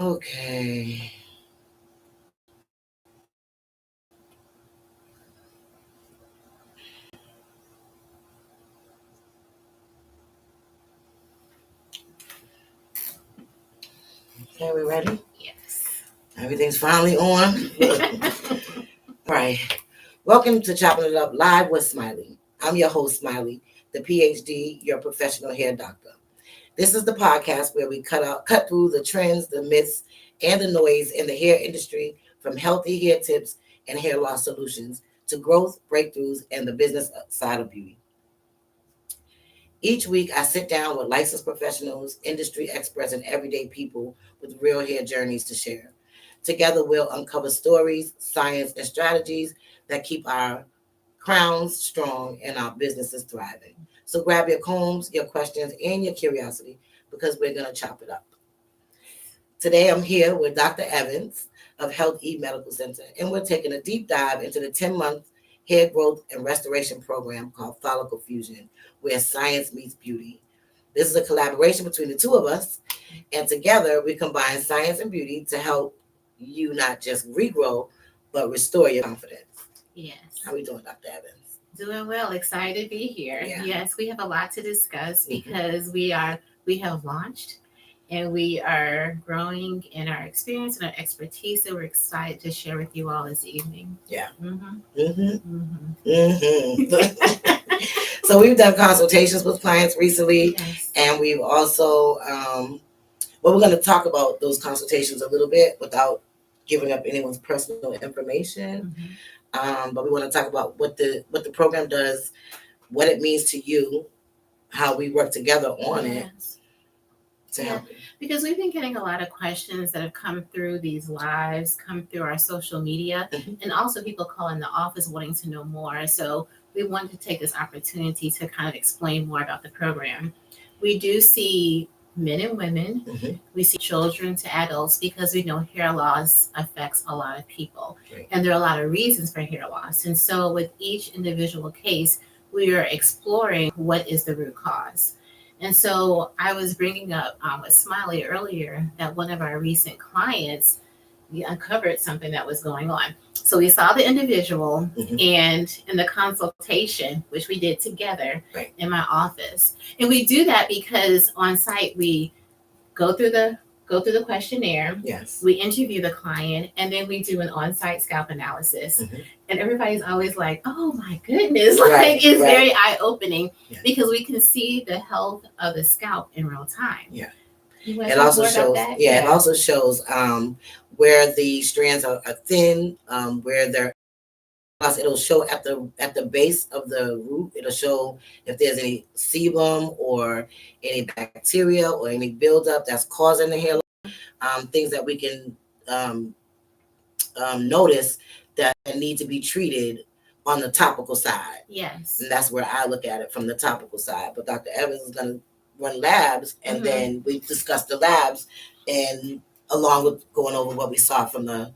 Okay. Okay, we ready? Yes. Everything's finally on. All right. Welcome to Chopping It Up Live with Smiley. I'm your host, Smiley, the PhD, your professional hair doctor. This is the podcast where we cut through the trends, the myths, and the noise in the hair industry, from healthy hair tips and hair loss solutions to growth, breakthroughs, and the business side of beauty. Each week, I sit down with licensed professionals, industry experts, and everyday people with real hair journeys to share. Together, we'll uncover stories, science, and strategies that keep our crowns strong and our businesses thriving. So grab your combs, your questions, and your curiosity because we're going to chop it up. Today, I'm here with Dr. Evans of Health E Medical Center, and we're taking a deep dive into the 10-month hair growth and restoration program called Follicle Fusion, where science meets beauty. This is a collaboration between the two of us, and together we combine science and beauty to help you not just regrow, but restore your confidence. Yes. How are we doing, Dr. Evans? Doing well. Excited to be here. Yeah. Yes, we have a lot to discuss because we have launched and we are growing in our experience and our expertise, and we're excited to share with you all this evening. Yeah. Mm-hmm. So we've done consultations with clients recently, Yes. and we've also we're going to talk about those consultations a little bit without giving up anyone's personal information. But we want to talk about what the program does, what it means to you, how we work together on it Yes. to help you. Because we've been getting a lot of questions that have come through these lives, come through our social media, and also people calling the office wanting to know more. So we wanted to take this opportunity to kind of explain more about the program. We do see men and women, we see children to adults, because we know hair loss affects a lot of people. Right. And there are a lot of reasons for hair loss. And so with each individual case, we are exploring what is the root cause. And so I was bringing up with Smiley earlier that one of our recent clients, we uncovered something that was going on. So we saw the individual, and in the consultation, which we did together in my office. And we do that because on site we go through the questionnaire. Yes. We interview the client, and then we do an on-site scalp analysis. And everybody's always like, "Oh my goodness!" It's very eye-opening because we can see the health of the scalp in real time. Yeah. It also shows. It also shows where the strands are thin, where they're. It'll show at the base of the root. It'll show if there's any sebum or any bacteria or any buildup that's causing the hair loss. Things that we can notice that need to be treated on the topical side. Yes. And that's where I look at it, from the topical side. But Dr. Evans is going to run labs, and then we discuss the labs, and along with going over what we saw from the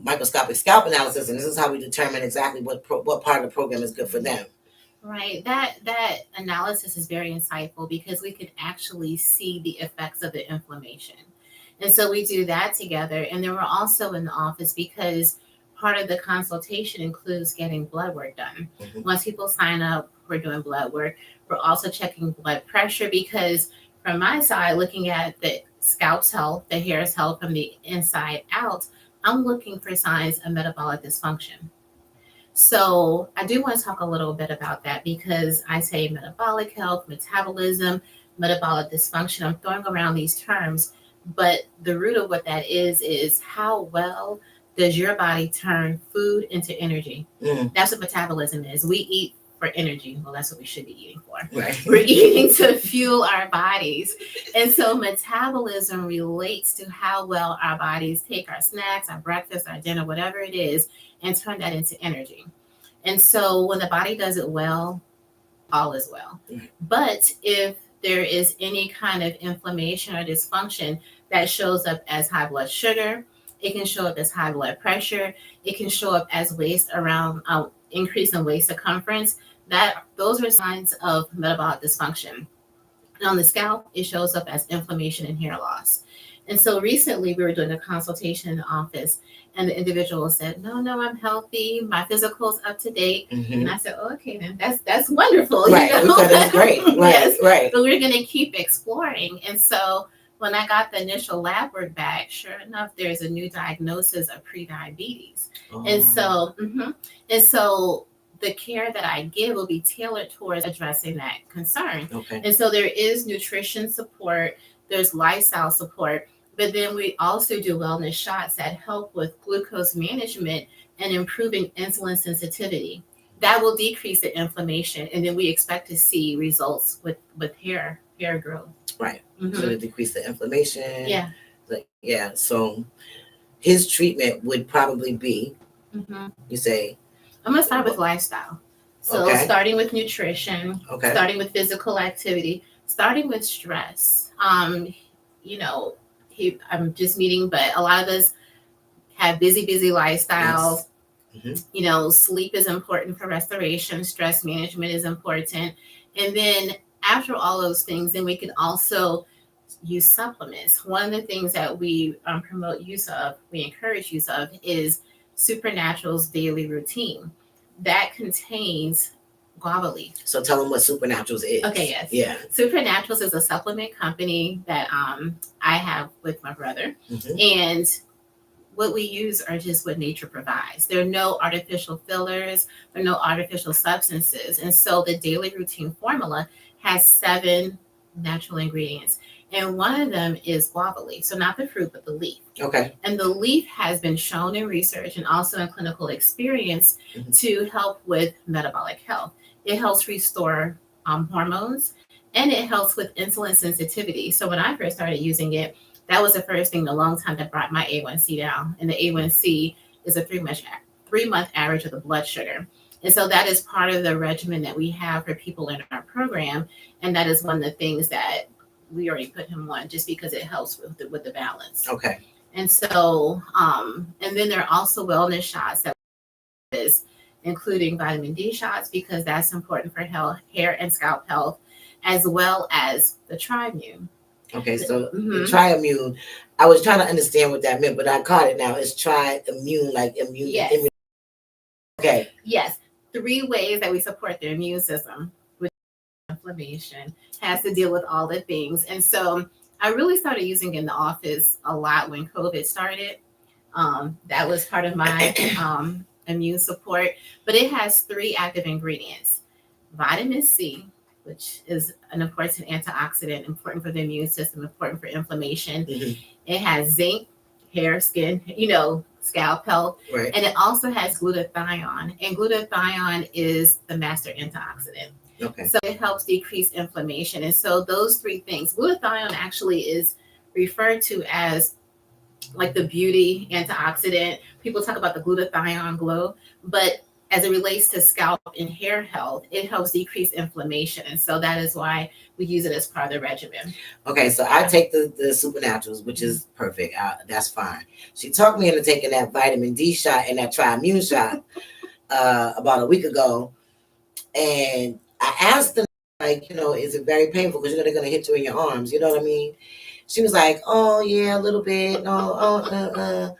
microscopic scalp analysis, and this is how we determine exactly what part of the program is good for them. Right. That analysis is very insightful because we could actually see the effects of the inflammation. And so we do that together. And then we're also in the office because part of the consultation includes getting blood work done. Once people sign up, we're doing blood work. We're also checking blood pressure because from my side, looking at the scalp's health, the hair's health from the inside out, I'm looking for signs of metabolic dysfunction. So I do want to talk a little bit about that because I say metabolic health, metabolism, metabolic dysfunction. I'm throwing around these terms, but the root of what that is how well does your body turn food into energy? That's what metabolism is. We eat for energy. Well, that's what we should be eating for. Right. We're eating to fuel our bodies. And so metabolism relates to how well our bodies take our snacks, our breakfast, our dinner, whatever it is, and turn that into energy. And so when the body does it well, all is well. But if there is any kind of inflammation or dysfunction that shows up as high blood sugar, it can show up as high blood pressure, it can show up as waist around increase in waist circumference, those are signs of metabolic dysfunction. And on the scalp, it shows up as inflammation and hair loss. And so recently we were doing a consultation in the office, and the individual said, no, I'm healthy. My physical's up to date. And I said, oh, okay, then that's wonderful. Right. You We know? thought it was great. Right. Yes. Right. But we're going to keep exploring. And so when I got the initial lab work back, sure enough, there's a new diagnosis of prediabetes. Oh. And so the care that I give will be tailored towards addressing that concern. Okay. And so there is nutrition support, there's lifestyle support, but then we also do wellness shots that help with glucose management and improving insulin sensitivity. That will decrease the inflammation, and then we expect to see results with hair growth. Right. So to decrease the inflammation. Yeah. Yeah. So his treatment would probably be, you say, I'm going to start with lifestyle. So starting with nutrition, starting with physical activity, starting with stress. I'm just meeting, but a lot of us have busy lifestyles. Yes. Sleep is important for restoration. Stress management is important. And then after all those things, then we can also use supplements. One of the things that we we encourage use of is Supernatural's daily routine. That contains guava leaf. So tell them what Supernaturals is. Okay, yes. Yeah. Supernaturals is a supplement company that I have with my brother. And what we use are just what nature provides. There are no artificial fillers, there are no artificial substances. And so the daily routine formula has 7 natural ingredients. And one of them is guava leaf. So not the fruit, but the leaf. Okay. And the leaf has been shown in research and also in clinical experience to help with metabolic health. It helps restore hormones, and it helps with insulin sensitivity. So when I first started using it, that was the first thing in a long time that brought my A1C down. And the A1C is a 3-month average of the blood sugar. And so that is part of the regimen that we have for people in our program. And that is one of the things that we already put him on just because it helps with the balance. Okay. And so, and then there are also wellness shots that is including vitamin D shots because that's important for hair and scalp health, as well as the Trimune. Okay, so the Triimmune, I was trying to understand what that meant, but I caught it now. It's Triimmune, like immune. Yes. Okay. Yes. 3 ways that we support the immune system with inflammation has to deal with all the things. And so I really started using it in the office a lot when COVID started. That was part of my immune support, but it has 3 active ingredients: vitamin C, which is an important antioxidant, important for the immune system, important for inflammation. It has zinc, hair, skin, scalp health. Right. And it also has glutathione. And glutathione is the master antioxidant. Okay. So it helps decrease inflammation. And so those 3 things, glutathione actually is referred to as like the beauty antioxidant. People talk about the glutathione glow, but as it relates to scalp and hair health, it helps decrease inflammation. And so that is why we use it as part of the regimen. Okay, so I take the Supernaturals, which is perfect. That's fine. She talked me into taking that vitamin D shot and that Triimmune shot about a week ago. And I asked them, like, is it very painful? Because they're going to hit you in your arms. You know what I mean? She was like, oh, yeah, a little bit. No,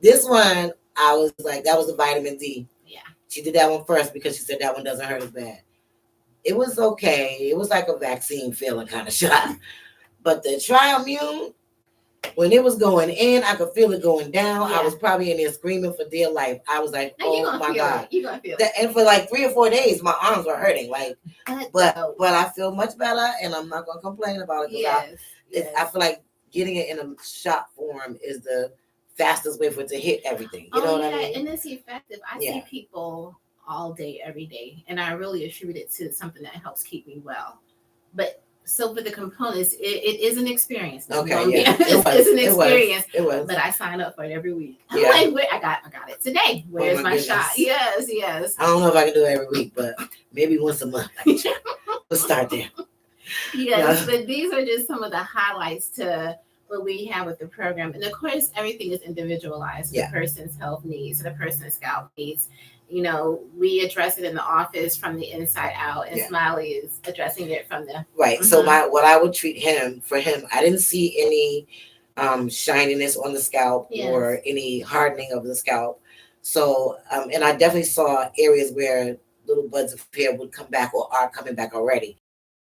This one, I was like, that was the vitamin D. Yeah. She did that one first because she said that one doesn't hurt as bad. It was okay. It was like a vaccine feeling kind of shot. But the Triimmune, when it was going in, I could feel it going down. Yeah. I was probably in there screaming for dear life. I was like, oh my God. You're going to feel it. And for like 3 or 4 days, my arms were hurting. Like, but I feel much better, and I'm not going to complain about it. Yes. I feel like getting it in a shot form is the fastest way for it to hit everything. You know what I mean? And it's effective. I see people all day, every day, and I really attribute it to something that helps keep me well. But so for the components, it is an experience. Okay, yeah. It's an experience. It was. But I sign up for it every week. Yeah. I'm like, I got it today. Where's my shot? Yes. I don't know if I can do it every week, but maybe once a month. We'll start there. Yes, but these are just some of the highlights to what we have with the program. And of course, everything is individualized to the person's health needs, to the person's scalp needs. We address it in the office from the inside out, and Smiley is addressing it from the right. So what I would treat him, I didn't see any shininess on the scalp Yes. or any hardening of the scalp. So, and I definitely saw areas where little buds of hair would come back or are coming back already.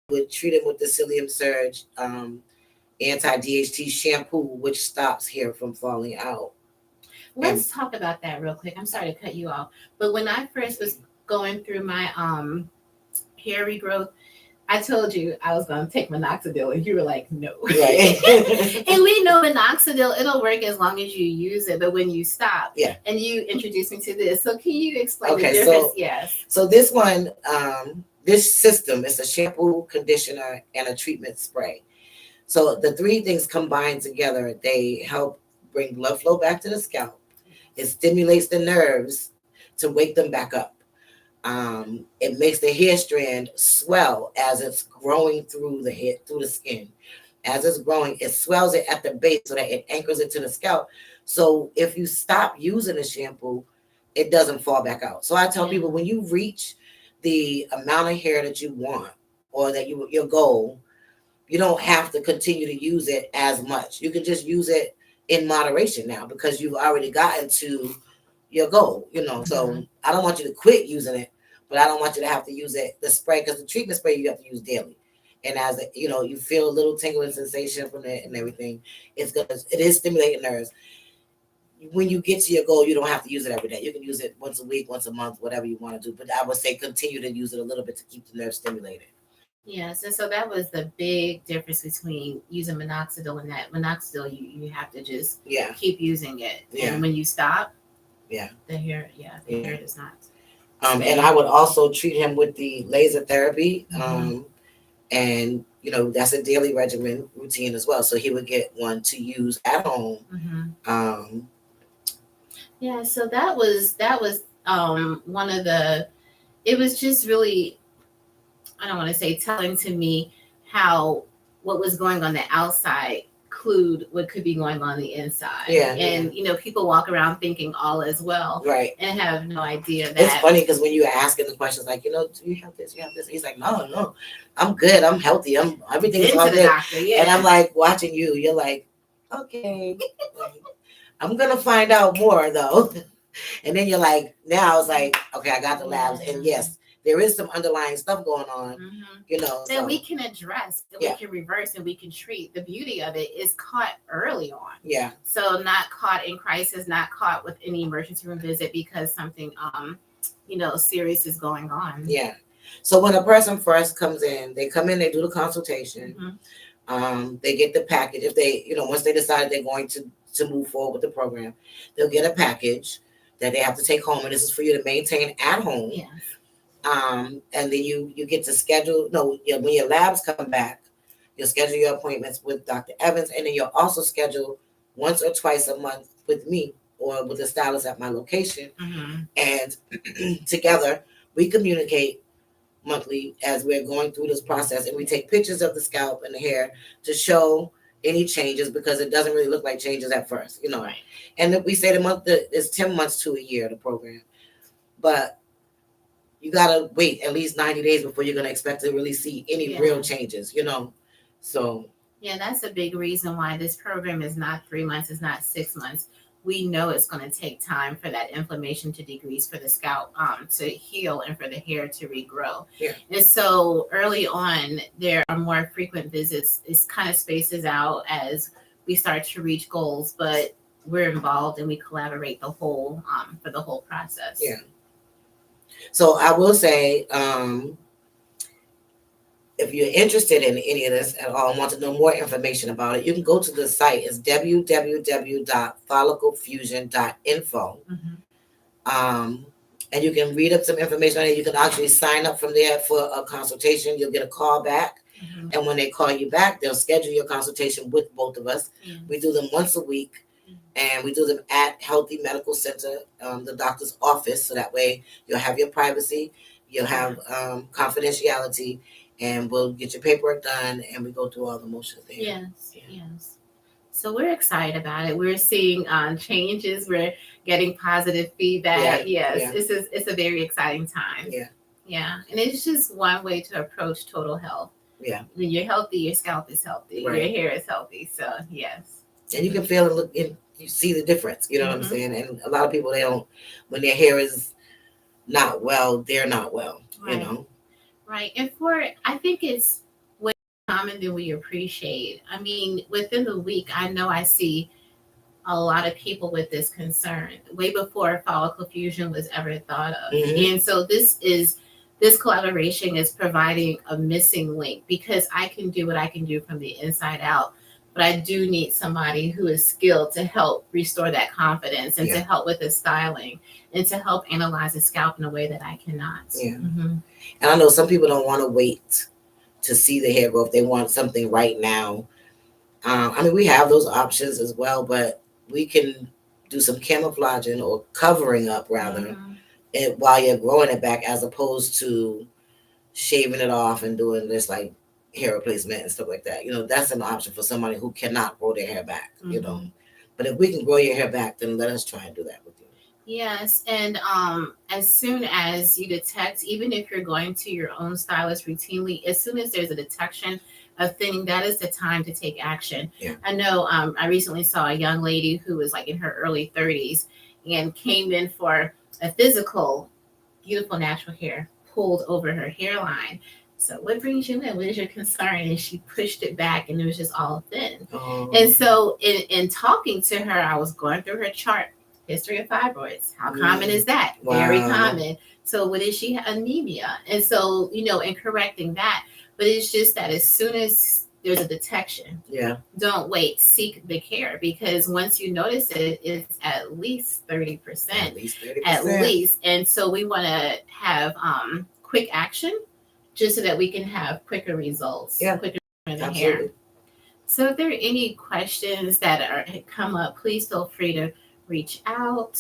Would treat it with the Psyllium Surge anti-DHT shampoo, which stops hair from falling out. And Let's talk about that real quick. I'm sorry to cut you off, but when I first was going through my hair regrowth, I told you I was going to take minoxidil, and you were like, no. right. And we know minoxidil, it'll work as long as you use it, but when you stop, Yeah. and you introduced me to this. So can you explain the Okay, difference? so Yes. so this one, this system is a shampoo, conditioner, and a treatment spray. So the three things combined together, they help bring blood flow back to the scalp. It stimulates the nerves to wake them back up. It makes the hair strand swell as it's growing through the hair, through the skin. As it's growing, it swells it at the base so that it anchors it to the scalp. So if you stop using the shampoo, it doesn't fall back out. So I tell Yeah. people, when you reach the amount of hair that you want or that your goal, you don't have to continue to use it as much. You can just use it in moderation now because you've already gotten to your goal, So I don't want you to quit using it, but I don't want you to have to use it, the spray, because the treatment spray you have to use daily. And as you feel a little tingling sensation from it and everything, it is stimulating nerves. When you get to your goal, you don't have to use it every day. You can use it once a week, once a month, whatever you want to do. But I would say continue to use it a little bit to keep the nerves stimulated. Yes, and so that was the big difference between using minoxidil and that. Minoxidil, you have to just keep using it, and when you stop, the hair does not. And I would also treat him with the laser therapy, and that's a daily regimen routine as well. So he would get one to use at home. Yeah, so that was one of the. It was just really, I don't want to say telling to me how what was going on the outside clued what could be going on the inside. And people walk around thinking all is well, right, and have no idea that. It's funny because when you're asking the questions like, do you have this, you have this, he's like, no, I'm good, I'm healthy, everything's all good. Doctor, and I'm like watching you, you're like, okay, I'm gonna find out more though. And then you're like, now it's like, okay, I got the labs, and yes, there is some underlying stuff going on, that we can address, that we can reverse, and we can treat. The beauty of it is caught early on. Yeah. So not caught in crisis, not caught with any emergency room visit because something serious is going on. Yeah. So when a person first comes in, they come in, they do the consultation, they get the package. If they, once they decide they're going to move forward with the program, they'll get a package that they have to take home, and this is for you to maintain at home. Yes. And then you get to schedule. When your labs come back, you'll schedule your appointments with Dr. Evans, and then you'll also schedule once or twice a month with me or with a stylist at my location. And together we communicate monthly as we're going through this process, and we take pictures of the scalp and the hair to show any changes, because it doesn't really look like changes at first, Right. And we say the month is 10 months to a year, the program, but you gotta wait at least 90 days before you're gonna expect to really see any real changes, So that's a big reason why this program is not 3 months, it's not 6 months. We know it's going to take time for that inflammation to decrease, for the scalp to heal, and for the hair to regrow. Yeah. And so early on, there are more frequent visits. It kind of spaces out as we start to reach goals, but we're involved and we collaborate for the whole process. Yeah. So I will say, if you're interested in any of this at all and want to know more information about it, you can go to the site. It's www.folliclefusion.info. And you can read up some information on it. You can actually sign up from there for a consultation. You'll get a call back. And when they call you back, they'll schedule your consultation with both of us. We do them once a week. And we do them at Healthy Medical Center, the doctor's office. So that way you'll have your privacy, you'll have confidentiality, and we'll get your paperwork done, and we go through all the motions there. Yes. So we're excited about it. We're seeing changes. We're getting positive feedback. It's a very exciting time. Yeah. And it's just one way to approach total health. When you're healthy, your scalp is healthy. Right. Your hair is healthy. So yes. and you can feel and look and you see the difference. You know what I'm Mhm. saying? And a lot of people, they don't, when their hair is not well, they're not well. You Right. know. Right. And for I think it's way common than we appreciate. I mean, within the week, I know I see a lot of people with this concern way before follicle fusion was ever thought of. Hmm. And so this collaboration is providing a missing link because I can do what I can do from the inside out, but I do need somebody who is skilled to help restore that confidence and to Yeah. help with the styling and to help analyze the scalp in a way that I cannot. Yeah. Mm-hmm. And I know some people don't want to wait to see the hair growth. They want something right now. I mean, we have those options as well, but we can do some camouflaging or covering up rather Mm-hmm. it while you're growing it back, as opposed to shaving it off and doing this like hair replacement and stuff like that. You know, that's an option for somebody who cannot grow their hair back. You know, Mm-hmm. but if we can grow your hair back, then let us try and do that with you. Yes, and as soon as you detect, even if you're going to your own stylist routinely, as soon as there's a detection of thinning, that is the time to take action. Yeah. I know I recently saw a young lady who was like in her early 30s and came in for a physical, beautiful natural hair pulled over her hairline. So what brings you in? What is your concern? And she pushed it back and it was just all thin. And so in talking to her, I was going through her chart, history of fibroids. How common is that? Wow. Very common. So what is she? Anemia. And so, in correcting that, but it's just that as soon as there's a detection, Yeah. don't wait, seek the care, because once you notice it, it's at least 30%. At least 30%. At least. And so we want to have quick action just so that we can have quicker results. Yeah. Quicker in the Absolutely. hair. So if there are any questions that are come up, please feel free to reach out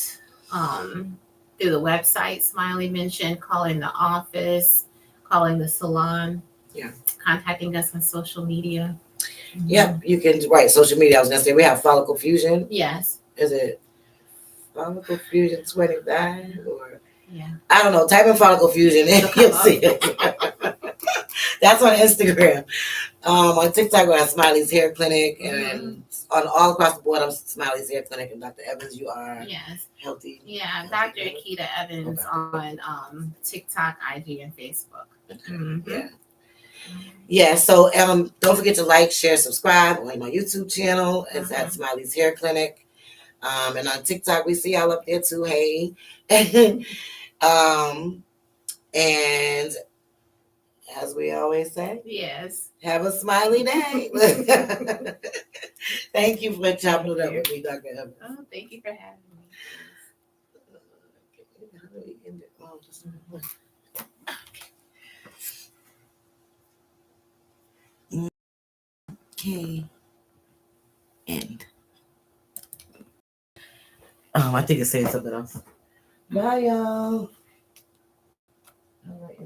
through the website Smiley mentioned, calling the office, calling the salon, Yeah. contacting us on social media. Yep, you can write social media. I was gonna say we have Follicle Fusion. Yes. Is it Follicle Fusion 25 or Yeah. I don't know. Type in Follicle Fusion and you'll see it. That's on Instagram. On TikTok we have Smiley's Hair Clinic, and on all across the board I'm Smiley's Hair Clinic, and Dr. Evans, you are Yes. healthy. Yeah, Dr. Akita Evans on TikTok, IG, and Facebook. Okay. Mm-hmm. Yeah. Yeah, so don't forget to like, share, subscribe on my YouTube channel. It's at Smiley's Hair Clinic. And on TikTok we see y'all up there too. Hey. And as we always say, yes, have a smiley day. Thank you for chopping it up with me, Dr. Evans. Oh, thank you for having me. Okay. End. I think it's saying something else. Bye, y'all. All right,